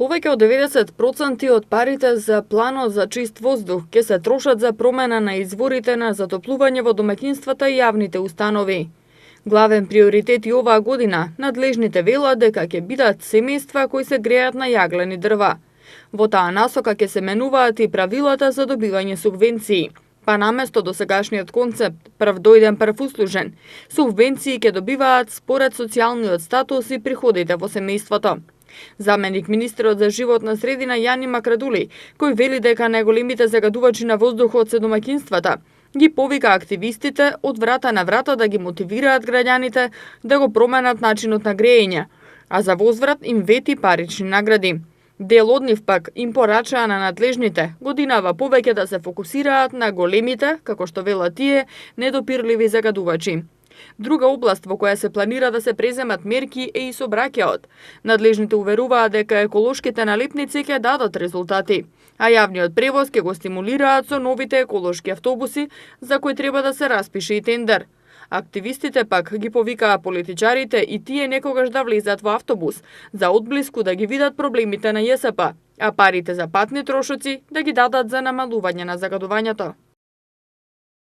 Повеќе од 90% од парите за планот за чист воздух ќе се трошат за промена на изворите на затоплување во домаќинствата и јавните установи. Главен приоритет и оваа година, надлежните велат дека ќе бидат семејства кои се греат на јаглени дрва. Во таа насока ќе се менуваат и правилата за добивање субвенции. Па наместо досегашниот концепт прв дојден прв услужен, субвенции ќе добиваат според социјалниот статус и приходите во семејството. Заменик министерот за животна средина Јани Макрадули, кој вели дека најголемите загадувачи на воздухот се домаќинствата, ги повика активистите од врата на врата да ги мотивираат граѓаните да го променат начинот на греење, а за возврат им вети парични награди. Дел од нив пак им порачаа на надлежните годинава повеќе да се фокусираат на големите, како што велат тие, недопирливи загадувачи. Друга област во која се планира да се преземат мерки е и сообраќајот. Надлежните уверуваат дека еколошките налепници ќе дадат резултати, а јавниот превоз ќе го стимулираат со новите еколошки автобуси за кои треба да се распише и тендер. Активистите пак ги повикаа политичарите и тие некогаш да влезат во автобус, за одблиску да ги видат проблемите на ЈСП, а парите за патни трошоци да ги дадат за намалување на загадувањето.